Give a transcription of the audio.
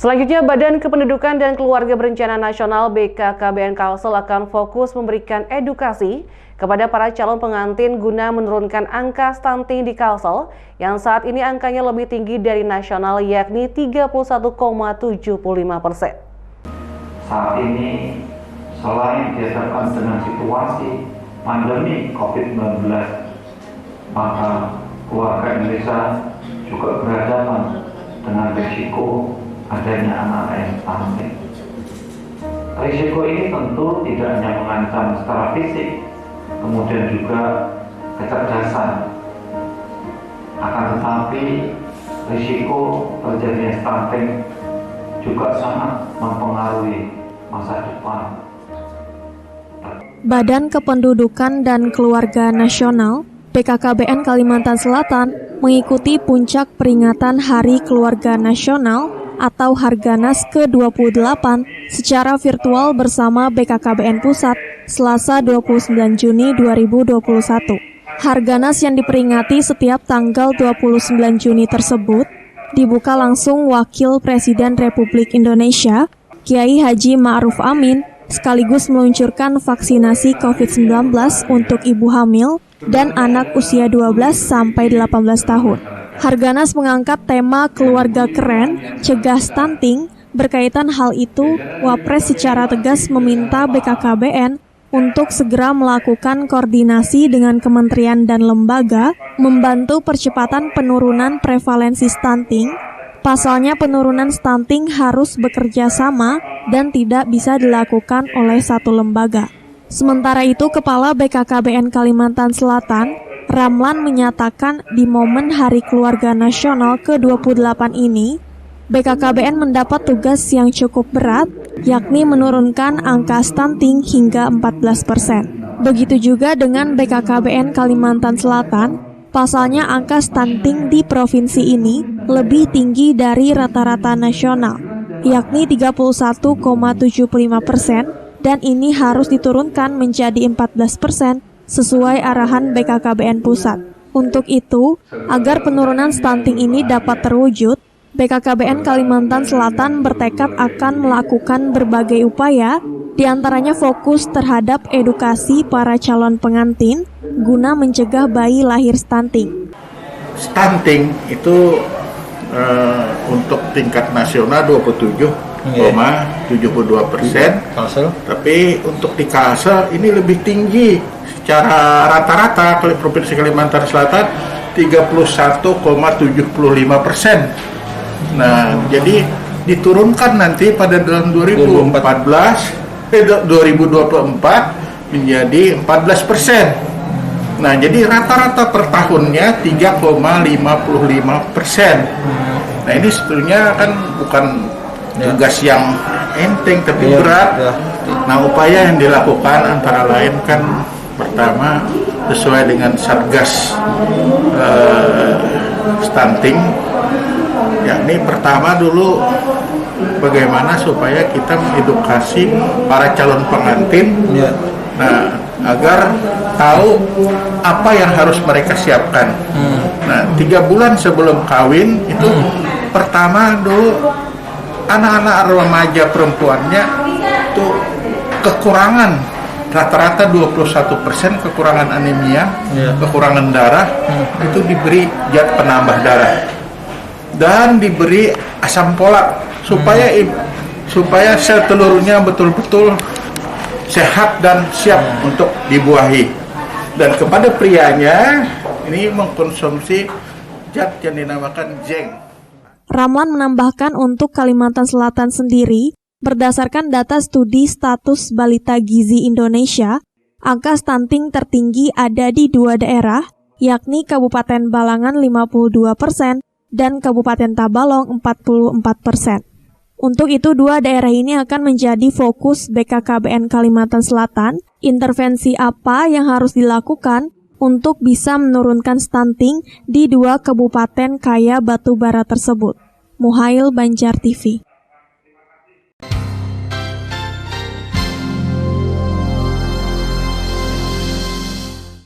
Selanjutnya, Badan Kependudukan dan Keluarga Berencana Nasional BKKBN Kalsel akan fokus memberikan edukasi kepada para calon pengantin guna menurunkan angka stunting di Kalsel yang saat ini angkanya lebih tinggi dari nasional yakni 31,75%. Saat ini, selain dihadapkan dengan situasi pandemi COVID-19, maka keluarga Indonesia juga berhadapan dengan risiko adanya anak yang stunting. Risiko ini tentu tidak hanya mengancam secara fisik, kemudian juga kecerdasan. Akan tetapi risiko terjadinya stunting juga sangat mempengaruhi masa depan. Badan Kependudukan dan Keluarga Nasional BKKBN Kalimantan Selatan mengikuti puncak peringatan Hari Keluarga Nasional atau Harganas ke-28 secara virtual bersama BKKBN Pusat Selasa 29 Juni 2021. Harganas yang diperingati setiap tanggal 29 Juni tersebut dibuka langsung Wakil Presiden Republik Indonesia, Kiai Haji Ma'ruf Amin, sekaligus meluncurkan vaksinasi COVID-19 untuk ibu hamil dan anak usia 12 sampai 18 tahun. Harganas mengangkat tema keluarga keren, cegah stunting. Berkaitan hal itu, Wapres secara tegas meminta BKKBN untuk segera melakukan koordinasi dengan kementerian dan lembaga, membantu percepatan penurunan prevalensi stunting. Pasalnya penurunan stunting harus bekerja sama dan tidak bisa dilakukan oleh satu lembaga. Sementara itu, Kepala BKKBN Kalimantan Selatan, Ramlan menyatakan di momen Hari Keluarga Nasional ke-28 ini, BKKBN mendapat tugas yang cukup berat, yakni menurunkan angka stunting hingga 14%. Begitu juga dengan BKKBN Kalimantan Selatan, pasalnya angka stunting di provinsi ini lebih tinggi dari rata-rata nasional, yakni 31,75%, dan ini harus diturunkan menjadi 14%, sesuai arahan BKKBN Pusat. Untuk itu, agar penurunan stunting ini dapat terwujud, BKKBN Kalimantan Selatan bertekad akan melakukan berbagai upaya, diantaranya fokus terhadap edukasi para calon pengantin guna mencegah bayi lahir stunting. Stunting itu untuk tingkat nasional 27,72%, tapi untuk di Kalsel ini lebih tinggi. Secara rata-rata Provinsi Kalimantan Selatan 31,75%. Nah, jadi diturunkan nanti pada dalam 2024 menjadi 14%. Nah, jadi rata-rata per tahunnya 3,55%. Nah, ini sebetulnya kan bukan tugas yang enteng tapi berat. Nah, upaya yang dilakukan antara lain kan pertama sesuai dengan Satgas stunting, yakni pertama dulu bagaimana supaya kita mengedukasi para calon pengantin, nah agar tahu apa yang harus mereka siapkan. Nah, 3 bulan sebelum kawin itu pertama dulu anak-anak remaja perempuannya itu kekurangan rata-rata 21% kekurangan anemia, kekurangan darah, itu diberi zat penambah darah dan diberi asam folat supaya sel telurnya betul-betul sehat dan siap untuk dibuahi. Dan kepada prianya ini mengkonsumsi zat yang dinamakan zinc. Ramlan menambahkan untuk Kalimantan Selatan sendiri, berdasarkan data studi status balita gizi Indonesia, angka stunting tertinggi ada di 2 daerah, yakni Kabupaten Balangan 52% dan Kabupaten Tabalong 44%. Untuk itu, 2 daerah ini akan menjadi fokus BKKBN Kalimantan Selatan. Intervensi apa yang harus dilakukan untuk bisa menurunkan stunting di 2 kabupaten kaya batu bara tersebut? Muhail, Banjar TV.